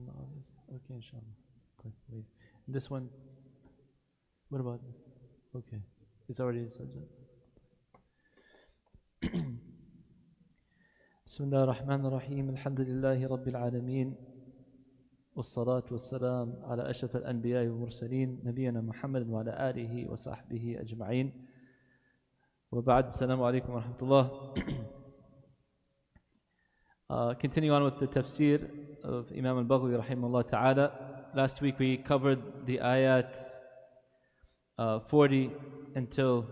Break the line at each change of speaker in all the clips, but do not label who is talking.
Okay, inshallah. Wait. This one, what about this? Okay, it's already subject. بسم الله الرحمن الرحيم الحمد لله رب العالمين والصلاة والسلام على أشرف الأنبياء والمرسلين نبينا محمد وعلى آله وصحبه أجمعين وبعد السلام عليكم ورحمة الله. Continuing on with the Tafsir of Imam al-Baghawi rahimahullah ta'ala. Last week we covered the ayat 40 until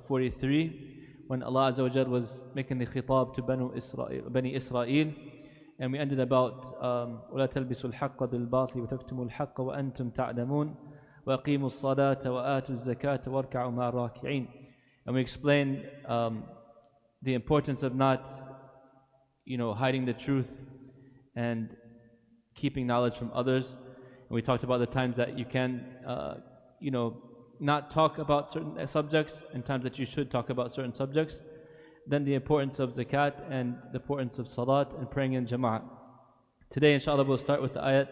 43 when Allah Azza wa Jal was making the khitab to Bani Israel, and we ended about وَلَا تَلْبِسُوا الْحَقَّ بِالْبَاطِلِ وَتَكْتُمُوا الْحَقَّ وَأَنْتُمْ تَعْلَمُونَ وَأَقِيمُوا الصَّلَاةَ وَآتُوا الزَّكَاةَ وَارْكَعُوا مَعَ الرَّاكِعِينَ. And we explained the importance of not hiding the truth and keeping knowledge from others. And we talked about the times that you can not talk about certain subjects and times that you should talk about certain subjects. Then the importance of zakat and the importance of salat and praying in jama'ah. Today inshallah we'll start with the ayat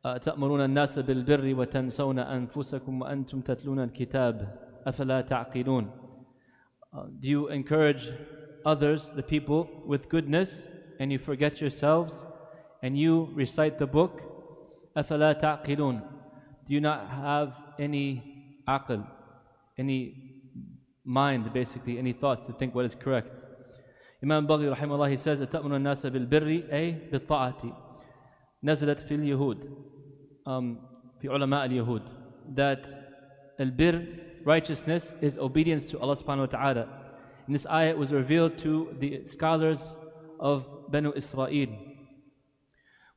تأمرون الناس بالبر وتنسون أنفسكم وأنتم تتلون الكتاب أفلا تعقلون. Do you encourage others, the people, with goodness and you forget yourselves and you recite the book? أفلا تعقلون. Do you not have any aql, any mind, basically, any thoughts to think what is correct? Imam al-Baghawi rahimahullah, he says, تأمرون الناس بالبر أي بالطاعة نزلت في اليهود في علماء اليهود, that al-bir, righteousness, is obedience to Allah subhanahu wa ta'ala. And this ayat was revealed to the scholars of Banu Israel.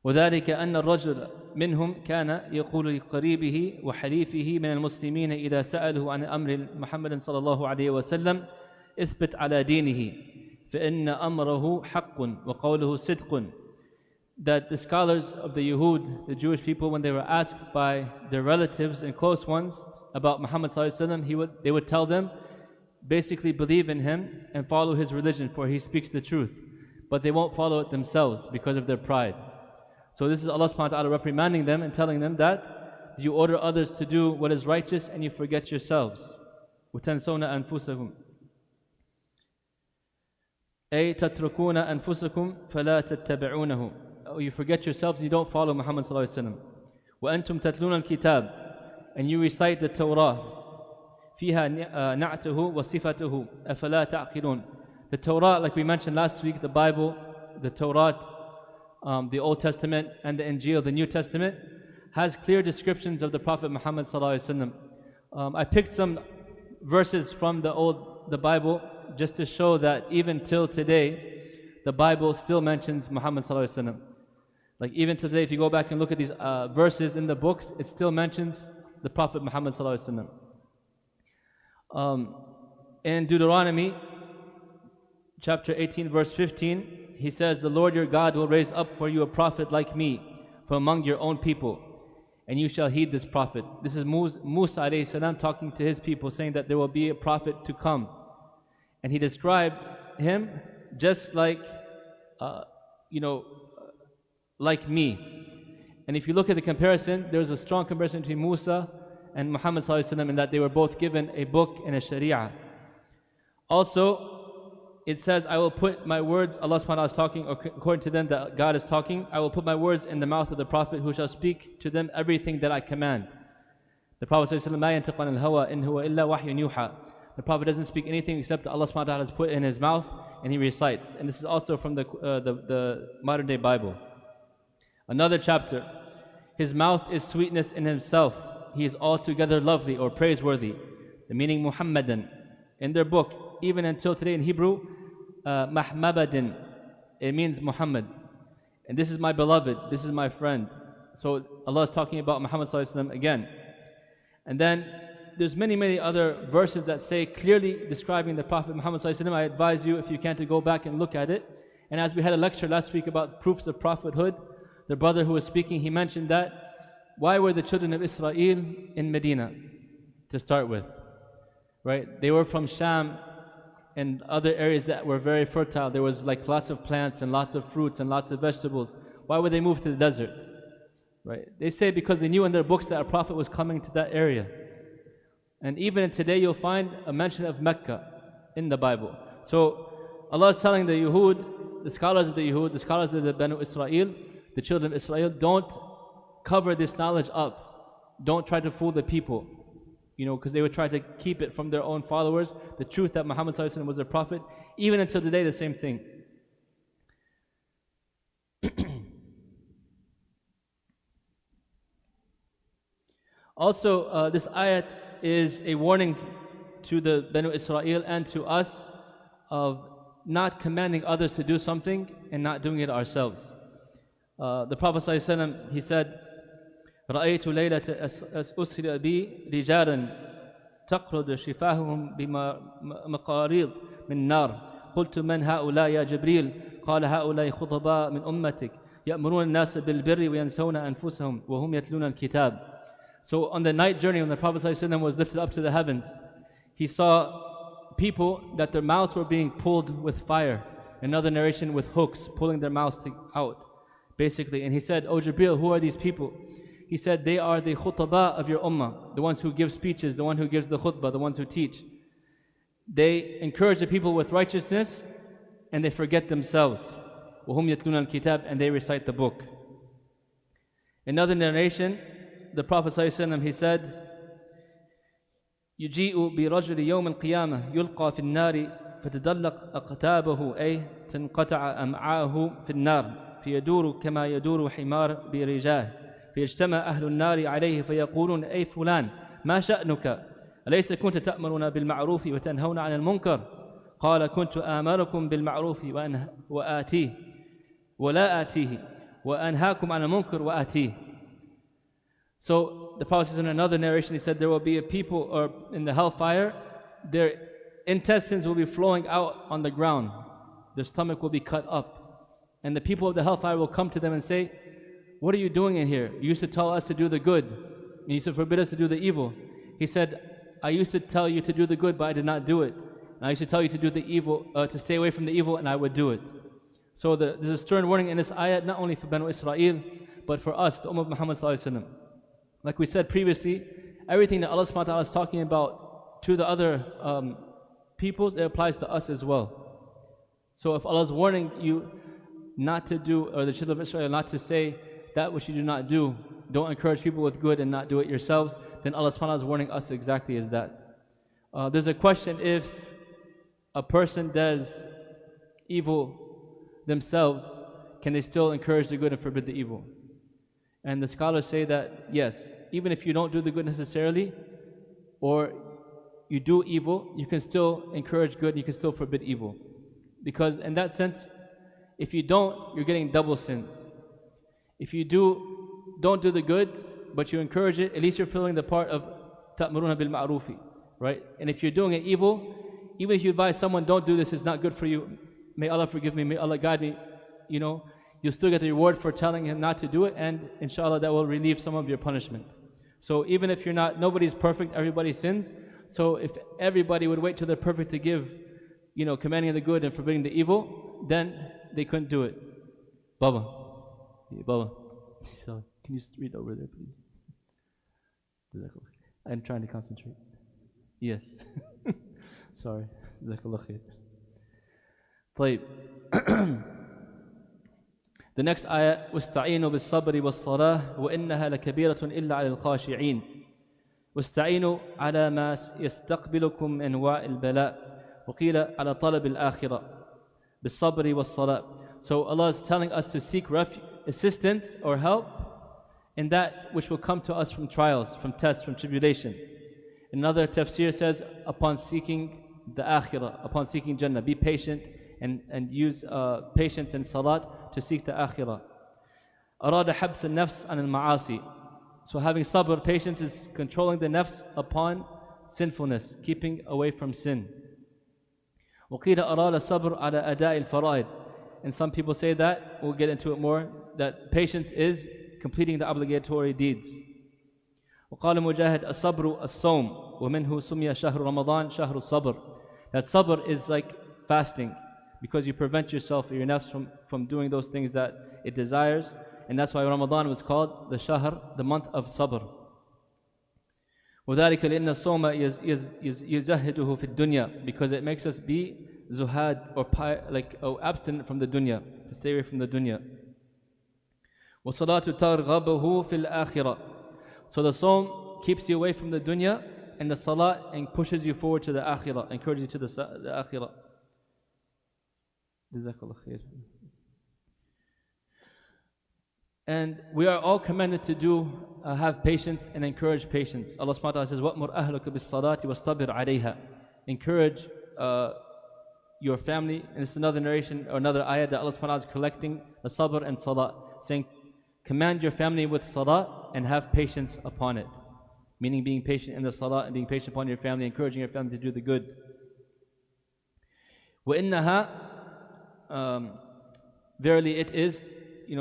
وذلك أن الرجل منهم كان يقول لقريبه وحليفه من المسلمين إذا سأله عن أمر محمد صلى الله عليه وسلم اثبت على دينه فإن أمره حق وقوله صدق. That the scholars of the Yahud, the Jewish people, when they were asked by their relatives and close ones about Muhammad صلى الله عليه وسلم, they would tell them, basically believe in him and follow his religion, for he speaks the truth. But they won't follow it themselves because of their pride. So this is Allah subhanahu wa ta'ala reprimanding them and telling them that you order others to do what is righteous and you forget yourselves. وَتَنْسَوْنَ أَنفُسَكُمْ أي تتركون أنفسكم فلا تتبعونه. You forget yourselves and you don't follow Muhammad sallallahu alaihi wasallam. وأنتم تتلون الكتاب, and you recite the Torah. فيها نعته وصفته أفلا تعقلون. The Torah, like we mentioned last week, the Bible, the Torah, the Old Testament and the Injil, the New Testament, has clear descriptions of the Prophet Muhammad sallallahu alaihi wasallam. I picked some verses from the Bible just to show that even till today, the Bible still mentions Muhammad sallallahu alaihi wasallam. Like even today, if you go back and look at these verses in the books, it still mentions the Prophet Muhammad sallallahu alaihi wasallam. In Deuteronomy, chapter 18, verse 15, he says, the Lord your God will raise up for you a prophet like me from among your own people, and you shall heed this prophet. This is Musa alayhi salam talking to his people, saying that there will be a prophet to come. And he described him just like, like me. And if you look at the comparison, there's a strong comparison between Musa and Muhammad sallallahu alaihi wasallam in that they were both given a book and a sharia. Also, it says, I will put my words, Allah subhanahu wa ta'ala is talking, according to them that God is talking, I will put my words in the mouth of the Prophet who shall speak to them everything that I command. The Prophet says, مَا يَنْتِقُ عَنِ الْهَوَىٰ إِنْ هُوَ إِلَّا وَحْيٌ يُوحَىٰ. The Prophet doesn't speak anything except that Allah subhanahu wa ta'ala has put in his mouth and he recites. And this is also from the modern day Bible. Another chapter, his mouth is sweetness in himself. He is altogether lovely or praiseworthy. The meaning Muhammadan. In their book, even until today in Hebrew, Mahmabadin, it means Muhammad. And this is my beloved, this is my friend. So Allah is talking about Muhammad sallallahu alaihi wasallam again. And then there's many other verses that say clearly describing the Prophet Muhammad sallallahu alaihi wasallam. I advise you, if you can, to go back and look at it. And as we had a lecture last week about proofs of prophethood, the brother who was speaking, he mentioned that why were the children of Israel in Medina to start with? Right? They were from Sham and other areas that were very fertile. There was like lots of plants and lots of fruits and lots of vegetables. Why would they move to the desert? right? They say because they knew in their books that a prophet was coming to that area. And even today you'll find a mention of Mecca in the Bible. So Allah is telling the Yahud, the scholars of the Yahud, the scholars of the Banu Israel, the children of Israel, don't cover this knowledge up. Don't try to fool the people. Because they would try to keep it from their own followers, the truth that Muhammad ﷺ was a prophet. Even until today, the same thing. Also, this ayat is a warning to the Banu Israel and to us of not commanding others to do something and not doing it ourselves. The Prophet ﷺ, he said, رأيت ليلة أسري بي رجالا تقرض شفاههم بمقاريض من نار قلت من هؤلاء يا جبريل قال هؤلاء خطباء من أمتك يأمرون الناس بالبر وينسون أنفسهم وهم يتلون الكتاب. So on the night journey when the Prophet ﷺ was lifted up to the heavens, he saw people that their mouths were being pulled with fire. Another narration with hooks pulling their mouths out, basically. And he said, "O Jibreel, who are these people?" He said, "They are the khutaba of your ummah, the ones who give speeches, the one who gives the khutbah, the ones who teach. They encourage the people with righteousness and they forget themselves. وَهُمْ يَتْلُونَ الْكِتَابِ and they recite the book." Another narration, the Prophet ﷺ, he said, يجيء برجل يوم القيامة يلقى في النار فتدلق أقتابه أي تنقطع أمعاءه في النار فيدور كما يدور حمار برجاه فيجتمع أهل النار عليه فيقولون أي فلان ما شأنك أليس كنت تأمرنا بالمعروف وتنهون عن المنكر قال كنت آمركم بالمعروف وآتيه ولا آتيه وأنهاكم عن المنكر وآتيه. So the Prophet says in another narration, he said there will be a people or in the hellfire, their intestines will be flowing out on the ground, their stomach will be cut up, and the people of the hellfire will come to them and say, "What are you doing in here? You used to tell us to do the good, and you used to forbid us to do the evil." He said, "I used to tell you to do the good, but I did not do it. And I used to tell you to do the evil, to stay away from the evil, and I would do it." So there's a stern warning in this ayat, not only for Banu Israel, but for us, the Ummah of Muhammad sallallahu alaihi wasallam. Like we said previously, everything that Allah subhanahu wa ta'ala is talking about to the other peoples, it applies to us as well. So if Allah is warning you not to do, or the children of Israel not to say that which you do not do, don't encourage people with good and not do it yourselves, then Allah subhanahu wa ta'ala is warning us exactly as that. There's a question, if a person does evil themselves, can they still encourage the good and forbid the evil? And the scholars say that yes, even if you don't do the good necessarily, or you do evil, you can still encourage good and you can still forbid evil. Because in that sense, if you don't, you're getting double sins. If you don't do the good, but you encourage it, at least you're filling the part of ta'muruna bil ma'rufi, right? And if you're doing an evil, even if you advise someone, don't do this, it's not good for you, may Allah forgive me, may Allah guide me, you'll still get the reward for telling him not to do it, and inshallah that will relieve some of your punishment. So even if nobody's perfect, everybody sins. So if everybody would wait till they're perfect to give, commanding the good and forbidding the evil, then they couldn't do it. Baba. Yeah, Baba. So can you just read over there, please? I'm trying to concentrate. Yes. Sorry. Jazakallah khair. طيب. The next ayah, وَاسْتَعِينُوا بِالصَّبْرِ وَالصَّلَاةِ وَإِنَّهَا لَكَبِيرَةٌ إِلَّا عَلَى الْخَاشِعِينَ وَاسْتَعِينُوا عَلَى مَا يَسْتَقْبِلُكُم مِّنْ أَنْوَاءِ الْبَلَاءِ وَقِيلَ عَلَى طَلَبِ الْآخِرَةِ بِالصَّبْرِ وَالصَّلَاةِ. So Allah is telling us to seek assistance or help in that which will come to us from trials, from tests, from tribulation. Another tafsir says, upon seeking the akhirah, upon seeking Jannah, be patient and use patience and salat to seek the akhirah. أراد حبس النفس عن المعاصي. So having sabr, patience, is controlling the nafs upon sinfulness, keeping away from sin. وقيل أراد الصبر على أداء الفرائض. And some people say that, we'll get into it more, that patience is completing the obligatory deeds. وقال مجاهد الصبر الصوم ومنه سمي شهر رمضان شهر الصبر. That sabr is like fasting, because you prevent yourself or your nafs from doing those things that it desires. And that's why Ramadan was called the Shahr, the month of Sabr. وذلك لأن الصوم يزهده في الدنيا, because it makes us be zuhad or abstinent from the dunya, to stay away from the dunya. وصلاة ترغبه في الآخرة. So the Sawm keeps you away from the dunya, and the Salat and pushes you forward to the Akhirah, encourages you to the Akhirah. Jazakallah khair. And we are all commanded to have patience and encourage patience. Allah subhanahu wa ta'ala says, وَأْمُرْ أَهْلَكَ بِالصَّلَاةِ وَاسْتَبِرْ عَلَيْهَا. Encourage your family. And it's another narration or another ayah that Allah subhanahu wa ta'ala is collecting the sabr and salat, saying, command your family with salat and have patience upon it. Meaning being patient in the salat and being patient upon your family, encouraging your family to do the good. وَإِنَّهَا, verily it is,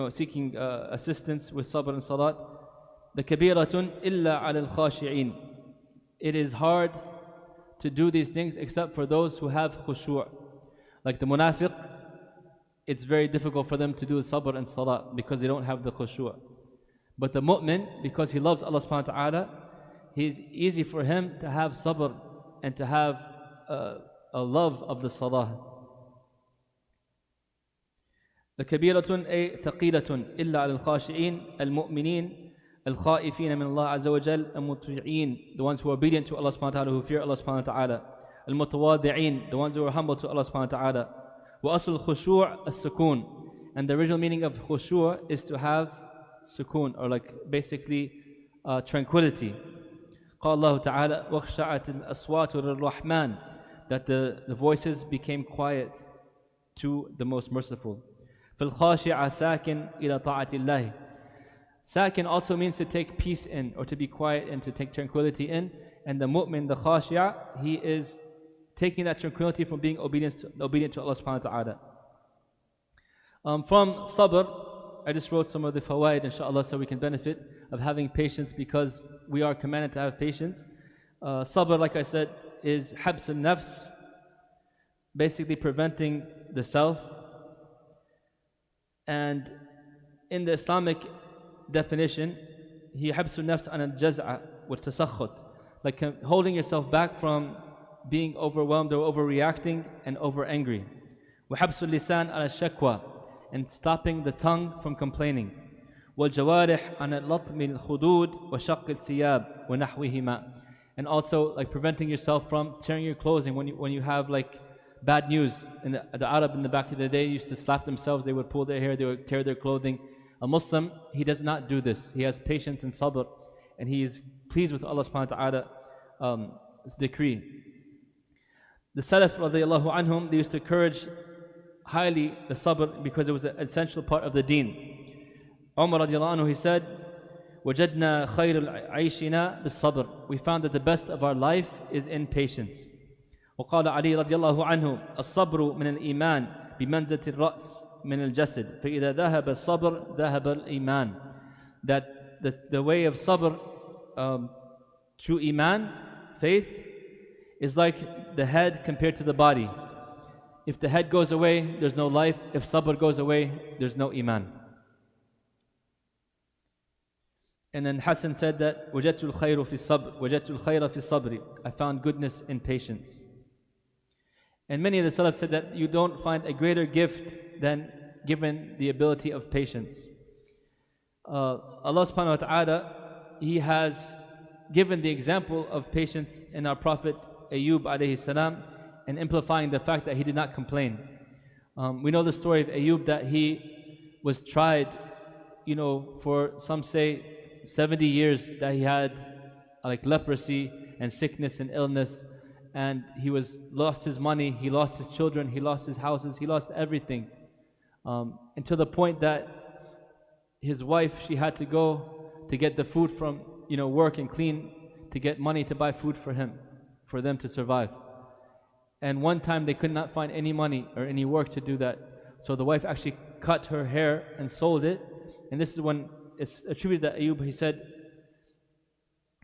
seeking assistance with sabr and salat. The kabiratun illa ala al-khashi'in. It is hard to do these things except for those who have khushu'. Like the munafiq, it's very difficult for them to do sabr and salat because they don't have the khushu'. But the mu'min, because he loves Allah subhanahu wa ta'ala, it's easy for him to have sabr and to have a love of the salah. لكبيرة أي ثقيلة إلا على الخاشعين المؤمنين الخائفين من الله عز وجل المطيعين, the ones who are obedient to Allah subhanahu wa ta'ala, who fear Allah subhanahu wa ta'ala. المتواضعين, the ones who are humble to Allah subhanahu wa ta'ala. وأصل الخشوع السكون, and the original meaning of khushu' is to have sukun, or basically tranquility. قال الله تعالى وخشعت الأصوات للرحمن, that the voices became quiet to the most merciful. فالخاشع ساكن إلى طاعة الله. Sakin also means to take peace in, or to be quiet and to take tranquility in. And the mu'min, the khashia', he is taking that tranquility from being obedient to Allah subhanahu wa ta'ala. From sabr, I just wrote some of the fawaid, inshallah, so we can benefit of having patience, because we are commanded to have patience. Sabr, like I said, is habs al-nafs, basically preventing the self. And in the Islamic definition, he habs al-nafs an al-jaz'a wa tasakhut, like holding yourself back from being overwhelmed or overreacting and over angry. Wa habs al-lisan ala shakwa, and stopping the tongue from complaining. Wal jawarih an al-latm al-khudud wa shaqq al-thiyab wa nahwihima, and also preventing yourself from tearing your clothing when you have bad news. The Arab in the back of the day used to slap themselves, they would pull their hair, they would tear their clothing. A Muslim, he does not do this. He has patience and sabr, and he is pleased with Allah subhanahu wa ta'ala's decree. The Salaf radiallahu anhum, they used to encourage highly the sabr because it was an essential part of the deen. Umar radiallahu anhu, he said, وَجَدْنَا خَيْرُ الْعَيْشِنَا بِالصَّبْرِ. We found that the best of our life is in patience. وقال علي رضي الله عنه الصبر من الإيمان بمنزلة الرأس من الجسد فإذا ذهب الصبر ذهب الإيمان. That the way of sabr to iman, faith, is like the head compared to the body. If the head goes away, there's no life. If sabr goes away, there's no iman. And then Hassan said that وجدت الخير في الصبر وجدت الخير في الصبر. I found goodness in patience. And many of the Salaf said that you don't find a greater gift than given the ability of patience. Allah subhanahu wa ta'ala, He has given the example of patience in our Prophet Ayub alayhi salam, and amplifying the fact that he did not complain. We know the story of Ayub, that he was tried, for some say 70 years, that he had leprosy and sickness and illness. And he lost his money, he lost his children, he lost his houses, he lost everything. And to the point that his wife, she had to go to get the food from, work and clean, to get money to buy food for him, for them to survive. And one time they could not find any money or any work to do that. So the wife actually cut her hair and sold it. And this is when it's attributed that Ayub, he said,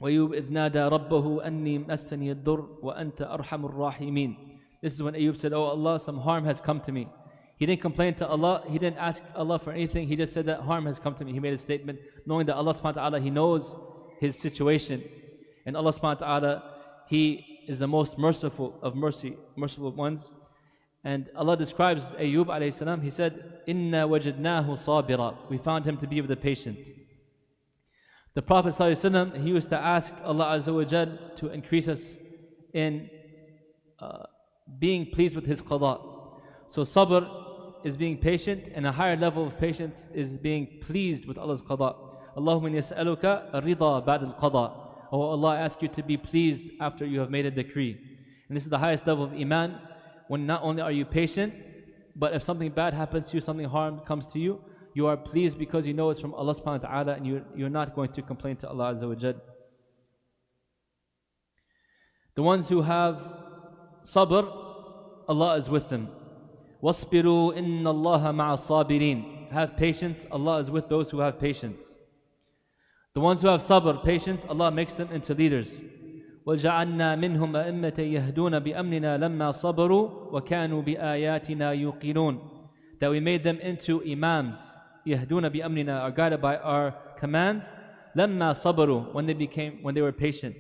وَأَيُّوبَ إِذْ نَادَى رَبَّهُ أَنِّي مَسَّنِيَ الضُّرُّ وَأَنْتَ أَرْحَمُ الرَّاحِمِينَ. This is when Ayub said, "Oh Allah, some harm has come to me." He didn't complain to Allah. He didn't ask Allah for anything. He just said that harm has come to me. He made a statement knowing that Allah subhanahu wa ta'ala, He knows his situation. And Allah subhanahu wa ta'ala, He is the most merciful of merciful ones. And Allah describes Ayyub alayhi salam. He said, "Inna wajadnahu sabira." We found him to be of the patient. The Prophet sallallahu alaihi wasallam, he used to ask Allah azza wa jal to increase us in being pleased with His qada. So sabr is being patient, and a higher level of patience is being pleased with Allah's qada. Allahumma inni yas'aluka rida ba'd al-qada. Oh Allah, I ask you to be pleased after you have made a decree. And this is the highest level of iman, when not only are you patient, but if something bad happens to you, something harm comes to you, you are pleased because you know it's from Allah subhanahu wa ta'ala, and you're not going to complain to Allah azza wa jal. The ones who have sabr, Allah is with them. وَاصْبِرُوا إِنَّ اللَّهَ مَعَ الصَّابِرِينَ. Have patience, Allah is with those who have patience. The ones who have sabr, patience, Allah makes them into leaders. وَجَعَلْنَا مِنْهُمْ أَئِمَّةً يَهْدُونَ بِأَمْرِنَا لَمَّا صَبَرُوا وَكَانُوا بِآيَاتِنَا يُوقِنُونَ. That we made them into imams. يَهْدُونَ بِأَمْرِنَا, are guided by our commands. لَمَّا صَبَرُوا, when they were patient.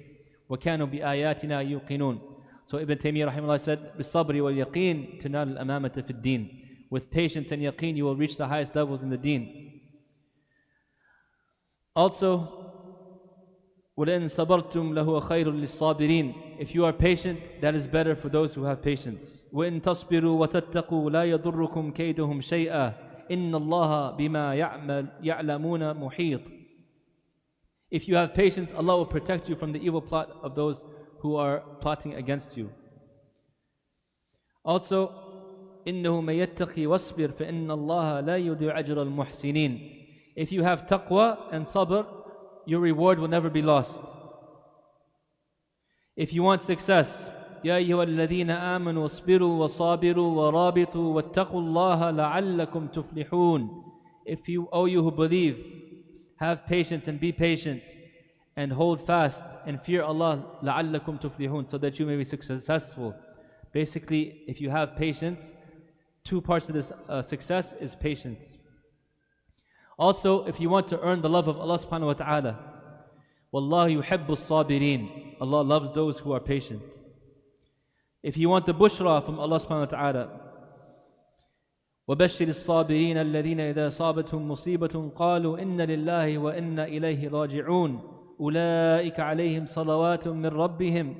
وَكَانُوا بِآيَاتِنَا يُوقِنُونَ. So Ibn Taymiyyah rahimahullah said, بِالصَّبْرِ وَالْيَقِينِ تُنَالُ الْأَمَامَةَ فِي الدِّينِ. With patience and yaqeen, you will reach the highest levels in the deen. Also, وَلَئِنْ صَبَرْتُمْ لَهُوَ خَيْرٌ لِلصَّابِرِينَ. If you are patient, that is better for those who have patience. وَإِنْ تَصْبِرُوا وَتَتَّقُوا لَا يَضُرُّكُمْ كَيْدُهُمْ شَيْئًا إِنَّ اللَّهَ بِمَا يَعْلَمُونَ مُحِيطٌ. If you have patience, Allah will protect you from the evil plot of those who are plotting against you. Also, إِنَّهُ مَن يَتَّقِي وَاصْبِرْ فَإِنَّ اللَّهَ لَا يُضِيعُ أَجْرَ الْمُحْسِنِينَ. If you have taqwa and sabr, your reward will never be lost. If you want success, يَا أَيُّهَا الَّذِينَ آمَنُوا اصْبِرُوا وَصَابِرُوا وَرَابِطُوا وَاتَّقُوا اللَّهَ لَعَلَّكُمْ تُفْلِحُونَ. If you, O you who believe, have patience and be patient, and hold fast and fear Allah, لَعَلَّكُمْ تُفْلِحُونَ, so that you may be successful. Basically, if you have patience, two parts of this success is patience. Also, if you want to earn the love of Allah subhanahu wa ta'ala, وَاللَّهُ يُحِبُّ الصَّابِرِينَ. Allah loves those who are patient. If you want the bushra from Allah subhanahu wa ta'ala, وَبَشِّرِ الصَّابِرِينَ الَّذِينَ إِذَا صَابَتْهُمْ مُصِيبَةٌ قَالُوا إِنَّ لِلَّهِ وَإِنَّا إِلَيْهِ رَاجِعُونَ أُولَٰئِكَ عَلَيْهِمْ صَلَوَاتٌ مِّن رَّبِّهِمْ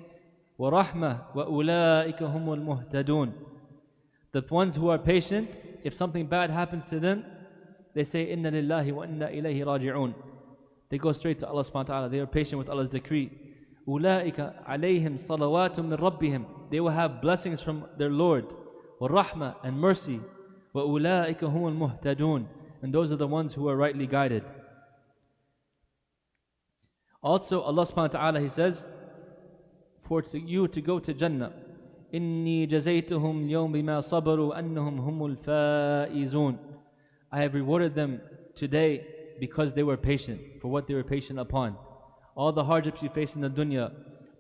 وَرَحْمَةٌ وَأُولَٰئِكَ هُمُ الْمُهْتَدُونَ. The ones who are patient, if something bad happens to them, they say, Inna lillahi wa inna ilayhi raji'un. They go straight to Allah subhanahu wa ta'ala. They are patient with Allah's decree. Ulaika alayhim salawatun min rabbihim. They will have blessings from their Lord. Wa rahmah, and mercy. Wa ulaika humul muhtadun. And those are the ones who are rightly guided. Also, Allah subhanahu wa ta'ala, He says, for you to go to Jannah, Inni jazaytuhum al-yawm bima sabaru annahum humul faizun. I have rewarded them today because they were patient, for what they were patient upon. All the hardships you face in the dunya,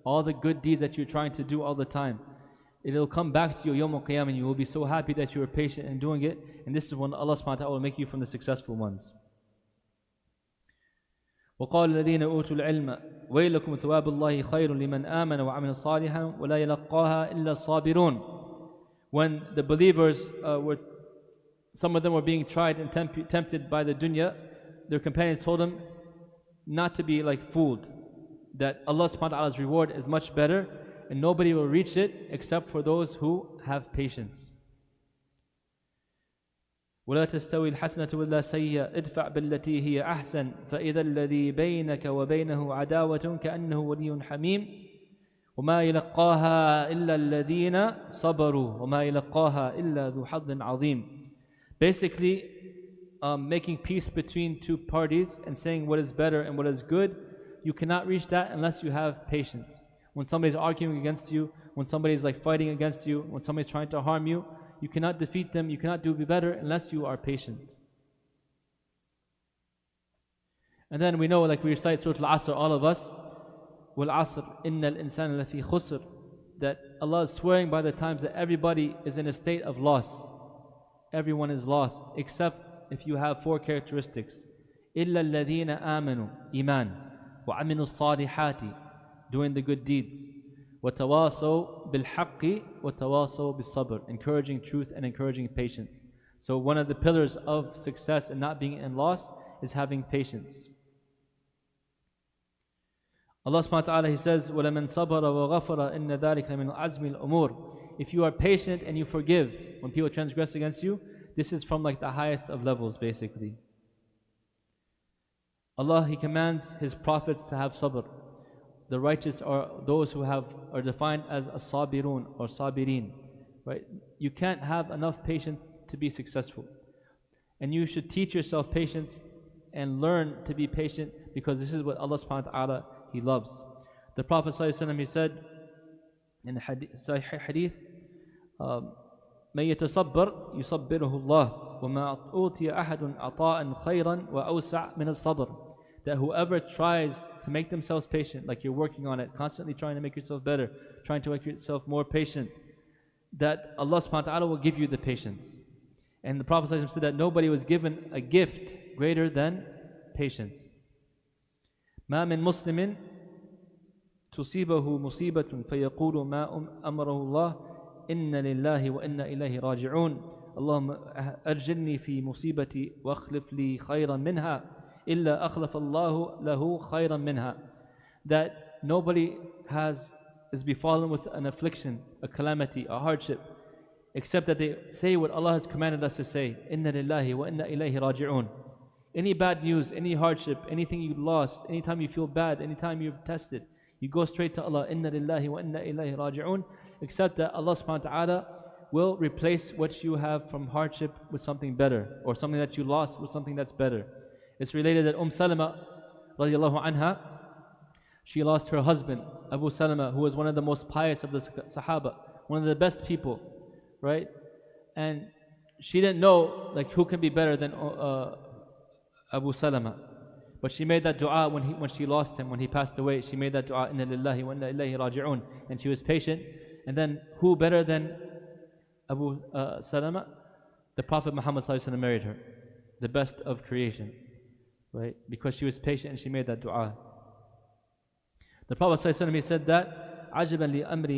all the good deeds that you're trying to do all the time, it will come back to you Yawm al-Qiyamah, and you will be so happy that you were patient in doing it. And this is when Allah subhanahu wa ta'ala will make you from the successful ones. وقال الذين أوتوا العلم ويلكم ثواب الله خير لمن آمن وعمل صالحا ولا يلقاها إلا الصابرون. When the believers some of them were being tried and tempted by the dunya, their companions told them not to be like fooled, that Allah subhanahu wa ta'ala's reward is much better, and nobody will reach it except for those who have patience. ولا تستوي الحسنة ولا سيئة ادفع بالتي هي أحسن فإذا الذي بينك وبينه عداوة كأنه ولي حميم وما يلقاها إلا الذين صبروا وما يلقاها إلا ذو حظ عظيم. Basically, making peace between two parties and saying what is better and what is good, you cannot reach that unless you have patience. When somebody's arguing against you, when somebody's like fighting against you, when somebody's trying to harm you, you cannot defeat them, you cannot do better unless you are patient. And then we know, like we recite Surah Al-Asr, all of us, وَالْعَصْرِ إِنَّ الْإِنسَانَ لَفِي خُسْرٍ, that Allah is swearing by the times that everybody is in a state of loss. everyone is lost, except if you have four characteristics. إِلَّا الَّذِينَ آمَنُوا Iman وَعَمِلُوا الصَّالِحَاتِ doing the good deeds. وَتَوَاصَوْا بِالْحَقِّ وَتَوَاصَوْا بِالصَّبْرِ encouraging truth and encouraging patience. So one of the pillars of success and not being in loss is having patience. Allah subhanahu wa ta'ala, He says, وَلَمَنْ صَبَرَ وَغَفَرَ إِنَّ ذَلِكَ مِنْ عَزْمِ الْأُمُورِ If you are patient and you forgive when people transgress against you, this is from like the highest of levels basically. Allah, He commands His prophets to have sabr. The righteous are those who are defined as as-sabirun or sabirin. Right? You can't have enough patience to be successful. And you should teach yourself patience and learn to be patient, because this is what Allah subhanahu wa ta'ala He loves. The Prophet ﷺ, he said in Sahih Hadith, مَن يَتَصَبَّرْ يُصَبِّرُهُ اللَّهُ وَمَا أُوتِيَ أَحَدٌ عَطَاءً خَيْرًا وَأَوْسَعَ مِنَ الصَّبْرِ That whoever tries to make themselves patient, like you're working on it, constantly trying to make yourself better, trying to make yourself more patient, that Allah subhanahu wa ta'ala will give you the patience. And the Prophet ﷺ said that nobody was given a gift greater than patience. مَا مِن مُسْلِمٍ تُصِيبَهُ مُصِيبَةٌ فَيَقُولُ مَا أَمَرَهُ اللَّهُ إِنَّ لِلَّهِ وَإِنَّا إِلَيْهِ رَاجِعُونَ اللهم أرجلني في مصيبتي واخلف لي خيرا منها إلا أخلف الله له خيرا منها. That nobody is befallen with an affliction, a calamity, a hardship, except that they say what Allah has commanded us to say, إِنَّ لِلَّهِ وَإِنَّا إِلَيْهِ رَاجِعُونَ. Any bad news, any hardship, anything you lost, anytime you feel bad, anytime you're tested, you go straight to Allah, إِنَّ لِلَّهِ وَإِنَّا إِلَيْهِ رَاجِعُونَ, except that Allah subhanahu wa ta'ala will replace what you have from hardship with something better, or something that you lost with something that's better. It's related that Salama radiallahu anha, she lost her husband, Abu Salama, who was one of the most pious of the Sahaba, one of the best people, right? And she didn't know like who can be better than Abu Salama. But she made that dua when she lost him, when he passed away. She made that dua, Inna lillahi wa inna ilayhi raji'un. And she was patient. And then who better than Abu Salama? The Prophet Muhammad married her, the best of creation, right? Because she was patient and she made that dua. The Prophet he said that عَجَبًا لِأَمْرِ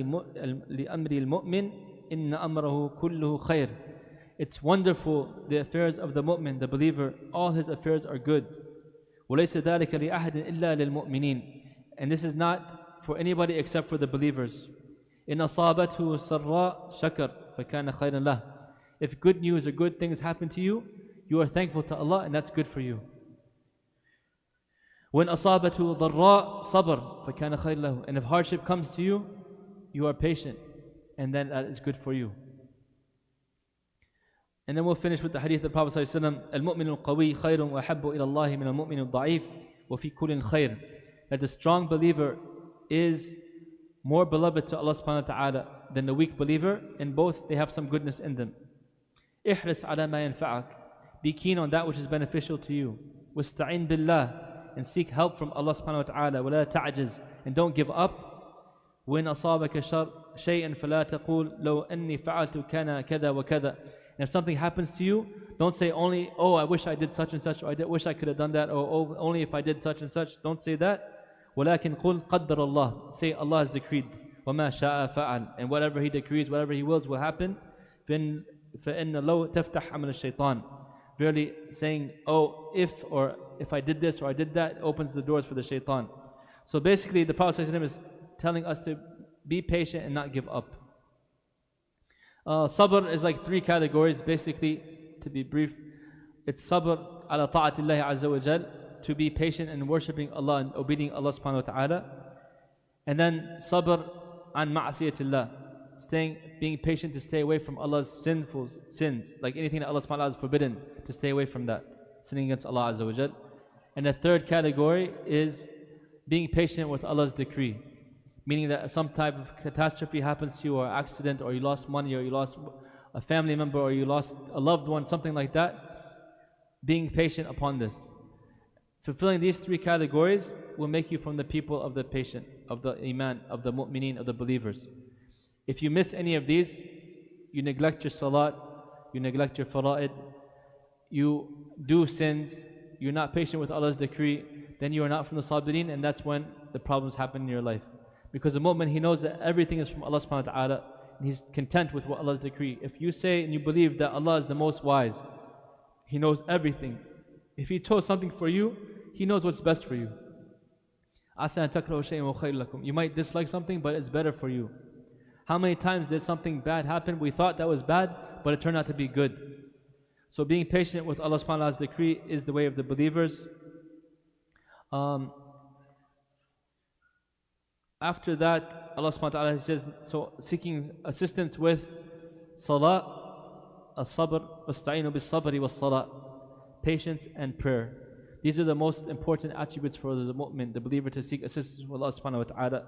الْمُؤْمِنِ إِنَّ أَمْرَهُ كُلُّهُ خَيْرٌ. It's wonderful, the affairs of the mu'min, the believer, all his affairs are good. وَلَيْسَ ذَلِكَ لِأَحَدٍ إِلَّا لِلْمُؤْمِنِينَ. And this is not for anybody except for the believers. إِنْ أَصَابَتْهُ سَرَّاء شَكَرْ فَكَانَ خَيْرًا لَهُ. If good news or good things happen to you, you are thankful to Allah, and that's good for you. وَإِنْ أَصَابَتْهُ ضَرَّاء صَبَرْ فَكَانَ خَيْرًا لَهُ. And if hardship comes to you, you are patient, and then that is good for you. And then we'll finish with the hadith of the Prophet ﷺ, الْمُؤْمِنُ الْقَوِيُّ خَيْرٌ وَأَحَبُّ إِلَى اللَّهِ مِنَ الْمُؤْمِنِ الضَّعِيفِ وَفِي كُلٍّ خَيْرٌ. That the strong believer is more beloved to Allah subhanahu wa ta'ala than the weak believer, and both they have some goodness in them. احرص على ما ينفعك. Be keen on that which is beneficial to you. واستعين بالله. And seek help from Allah subhanahu wa ta'ala. ولا تعجز. And don't give up. وإن أصابك شيئا فلا تقول لو أني فعلت كان كذا وكذا. And if something happens to you, don't say only, oh, I wish I did such and such, or I wish I could have done that, or oh, only if I did such and such. Don't say that. وَلَكِنْ قُلْ قَدَّرَ اللَّهِ. Say Allah has decreed. وَمَا شَاءَ فَعَلْ. And whatever He decrees, whatever He wills will happen. فَإِنَّ لَوْ تَفْتَحْ عَمَلَ الشَّيْطَانِ. Verily saying, oh, if I did this or I did that, opens the doors for the shaitan. So basically the Prophet ﷺ is telling us to be patient and not give up. Sabr is like three categories, basically, to be brief. It's sabr ala ta'atillahi azza wa jal, to be patient in worshipping Allah and obeying Allah subhanahu wa ta'ala. And then sabr an ma'asiyatillah, being patient to stay away from Allah's sinful sins, like anything that Allah subhanahu wa ta'ala has forbidden, to stay away from that, sinning against Allah azza wa jal. And the third category is being patient with Allah's decree. Meaning that some type of catastrophe happens to you, or accident, or you lost money, or you lost a family member, or you lost a loved one, something like that. Being patient upon this. Fulfilling these three categories will make you from the people of the patient, of the iman, of the mu'mineen, of the believers. If you miss any of these, you neglect your salat, you neglect your fara'id, you do sins, you're not patient with Allah's decree, then you are not from the sabirin, and that's when the problems happen in your life. Because the mu'min, he knows that everything is from Allah subhanahu wa ta'ala, and he's content with what Allah's decree. If you say and you believe that Allah is the most wise, He knows everything. If He chose something for you, He knows what's best for you. You might dislike something, but it's better for you. How many times did something bad happen? We thought that was bad, but it turned out to be good. So being patient with Allah subhanahu wa ta'ala's decree is the way of the believers. After that, Allah subhanahu wa ta'ala says, so seeking assistance with salah, as-sabr, wasta'inu bis-sabri was-salah, patience and prayer. These are the most important attributes for the mu'min, the believer, to seek assistance with Allah subhanahu wa ta'ala.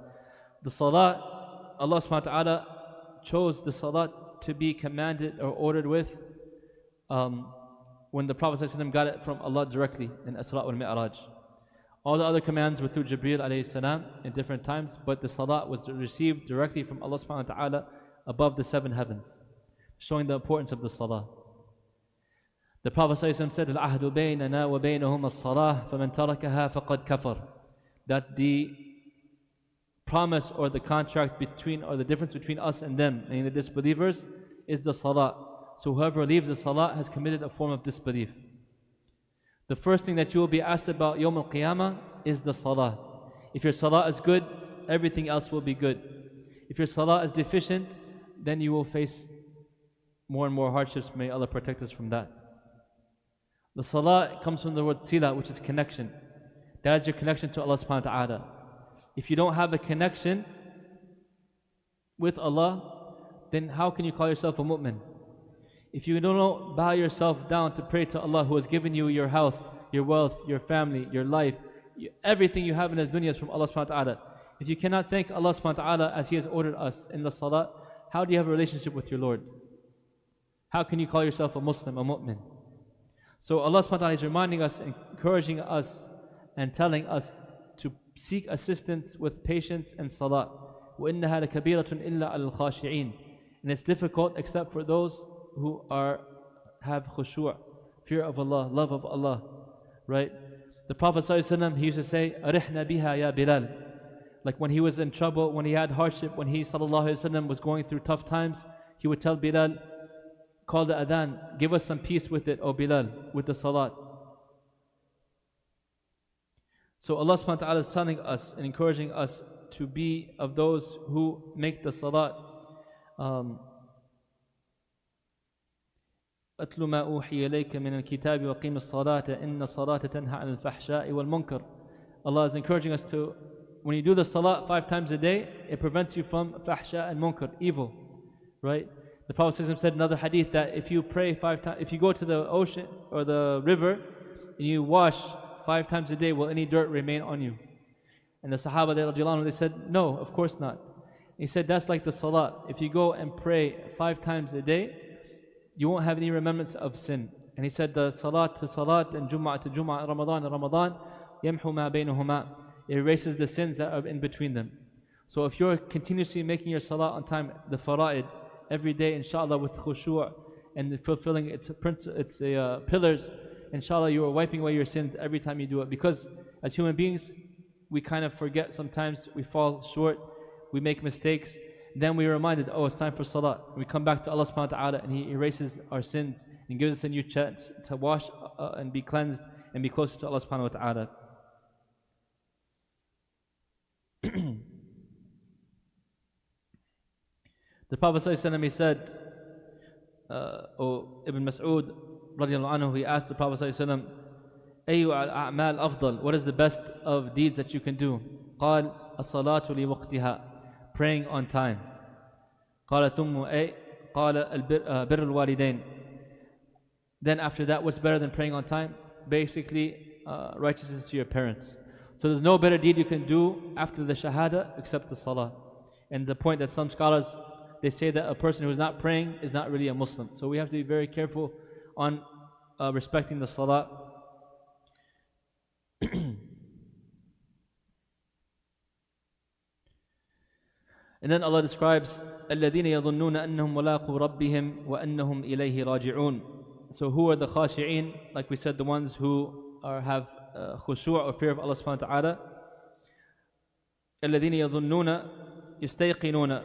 The salah, Allah subhanahu wa ta'ala chose the salah to be commanded or ordered with when the Prophet ﷺ got it from Allah directly in Isra wal Mi'raj. All the other commands were through Jibreel alayhi salam in different times, but the salah was received directly from Allah subhanahu wa ta'ala above the 7 heavens, showing the importance of the salah. The Prophet ﷺ said, "Al-ahdu baynana wa baynahum as-salah, faman tarakaha faqad kafar." That the promise or the contract between, or the difference between us and them, meaning the disbelievers, is the salah. So whoever leaves the salah has committed a form of disbelief. The first thing that you will be asked about Yawm al-Qiyamah is the salah. If your salah is good, everything else will be good. If your salah is deficient, then you will face more and more hardships. May Allah protect us from that. The salah comes from the word sila, which is connection. That is your connection to Allah subhanahu wa ta'ala. If you don't have a connection with Allah, then how can you call yourself a mu'min? If you don't bow yourself down to pray to Allah, who has given you your health, your wealth, your family, your life, everything you have in the dunya is from Allah subhanahu wa ta'ala. If you cannot thank Allah subhanahu wa ta'ala as He has ordered us in the salah, how do you have a relationship with your Lord? How can you call yourself a Muslim, a mu'min? So Allah subhanahu wa ta'ala is reminding us, encouraging us, and telling us to seek assistance with patience and salah. وَإِنَّهَا لَكَبِيرَةٌ إِلَّا عَلَى الْخَاشِعِينَ. And it's difficult except for those who have khushu', fear of Allah, love of Allah, right? The Prophet ﷺ, he used to say, "Arihna biha ya Bilal." Like when he was in trouble, when he had hardship, when he ﷺ was going through tough times, he would tell Bilal, "Call the adhan, give us some peace with it, O Bilal, with the salat." So Allah subhanahu wa ta'ala is telling us and encouraging us to be of those who make the salat. أتل ما أوحي إليك من الكتاب وقيم الصلاة إن الصلاة تنهى عن الفحشاء والمنكر. Allah is encouraging us to, when you do the salat 5 times a day, it prevents you from fahsha and munkar, evil, right? The Prophet said in another hadith that if you pray 5 times, if you go to the ocean or the river and you wash 5 times a day, will any dirt remain on you? And the Sahaba they said, no, of course not. He said, that's like the salat. If you go and pray 5 times a day, you won't have any remembrance of sin. And he said, the salat to salat and Jum'ah to Jum'ah, Ramadan to Ramadan, yamhu ma baynahuma, it erases the sins that are in between them. So if you're continuously making your salat on time, the fara'id, every day, inshallah, with khushu' and fulfilling its pillars, inshallah, you are wiping away your sins every time you do it. Because as human beings, we kind of forget sometimes, we fall short, we make mistakes. Then we are reminded, oh, it's time for salah. We come back to Allah subhanahu wa ta'ala and He erases our sins and gives us a new chance to wash and be cleansed and be closer to Allah subhanahu wa ta'ala. The Prophet ﷺ, he said, Ibn Mas'ud radiallahu anhu, he asked the Prophet ﷺ, أَيُّ الْأَعْمَالِ أَفْضَلِ, what is the best of deeds that you can do? قال الصلاة لوقتها, praying on time. قال ثم أي قال بر الوالدين. Then after that, what's better than praying on time? Basically, righteousness to your parents. So there's no better deed you can do after the shahada except the salah. And the point that some scholars, they say that a person who is not praying is not really a Muslim. So we have to be very careful on respecting the salah. And then Allah describes الذين يظنون أنهم ملاقو ربهم وأنهم إليه راجعون. So who are the khashi'een? Like we said, the ones who have khushu' or fear of Allah subhanahu wa ta'ala. الذين يظنون يستيقنون.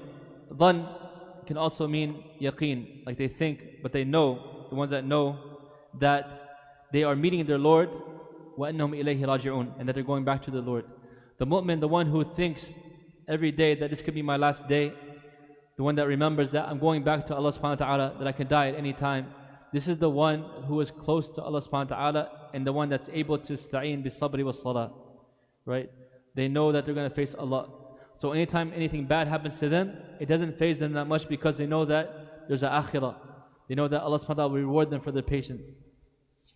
Dhan can also mean yaqeen, like they think, but they know, the ones that know that they are meeting their Lord, وَأَنَّهُمْ إِلَيْهِ رَاجِعُونَ, and that they're going back to the Lord. The mu'min, the one who thinks every day that this could be my last day, the one that remembers that I'm going back to Allah subhanahu wa ta'ala, that I can die at any time, this is the one who is close to Allah subhanahu wa ta'ala, and the one that's able to sta'een bis-sabri was-salah, right? They know that they're going to face Allah. So anytime anything bad happens to them, it doesn't faze them that much, because they know that there's an akhirah. They know that Allah subhanahu wa ta'ala will reward them for their patience.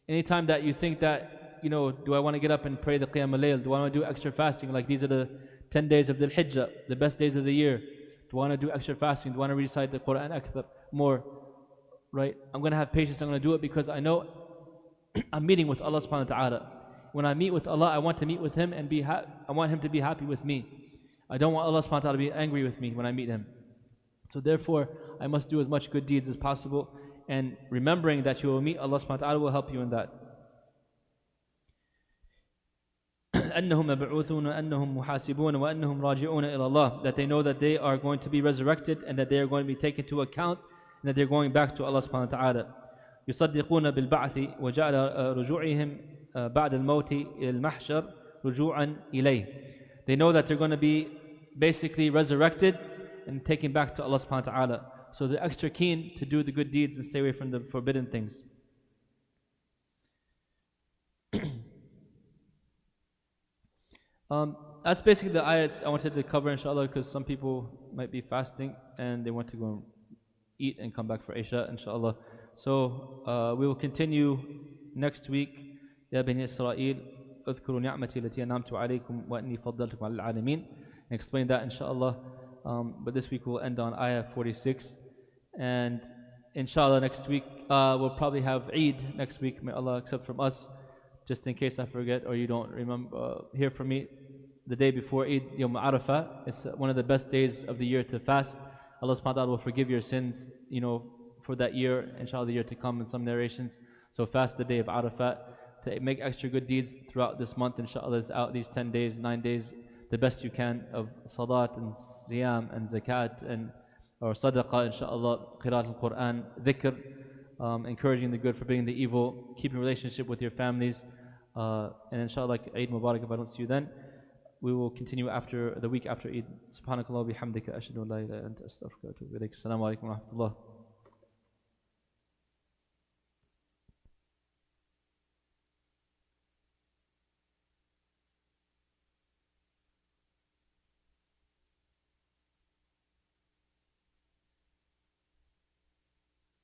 Anytime that you think that, do I want to get up and pray the Qiyam al-Layl? Do I want to do extra fasting? Like these are the 10 days of the Al-Hijrah, the best days of the year. Do I want to do extra fasting? Do I want to recite the Quran akthar, more? Right? I'm going to have patience. I'm going to do it because I know I'm meeting with Allah subhanahu wa ta'ala. When I meet with Allah, I want to meet with Him and I want Him to be happy with me. I don't want Allah subhanahu wa ta'ala to be angry with me when I meet Him. So therefore, I must do as much good deeds as possible, and remembering that you will meet Allah subhanahu wa ta'ala will help you in that. أنهم مبعوثون وأنهم محاسبون وأنهم راجعون إلى الله, that they know that they are going to be resurrected and that they are going to be taken into account and that they're going back to Allah subhanahu wa ta'ala. يصدقون بالبعث وجعل رجوعهم بعد الموت إلى المحشر رجوعا إليه. They know that they're going to be basically resurrected and taken back to Allah subhanahu wa ta'ala. So they're extra keen to do the good deeds and stay away from the forbidden things. That's basically the ayats I wanted to cover, inshallah, because some people might be fasting and they want to go and eat and come back for Isha, inshallah. So we will continue next week. يا بني إسرائيل اذكروا نعمتي التي أنعمت عليكم وأني فضلتكم على العالمين, and explain that, inshallah. But this week we'll end on ayah 46, and inshallah next week we'll probably have Eid next week. May Allah accept from us. Just in case I forget or you don't remember, hear from me, the day before Eid, Yawm Arafah, it's one of the best days of the year to fast. Allah subhanahu wa ta'ala will forgive your sins, for that year, inshallah, the year to come in some narrations. So fast the day of Arafah, to make extra good deeds throughout this month, inshallah, out these 10 days, 9 days, the best you can of salat and siyam and zakat or sadaqah, inshallah, qiraat al-Quran, dhikr, encouraging the good, forbidding the evil, keeping relationship with your families, and inshallah, like Eid Mubarak, if I don't see you then, we will continue after the week after Eid. Subhanakallah wa bihamdika ashhadu an la ilaha illa anta astaghfiruka wa atubu ilaik. Assalamu alaikum wa rahmatullah.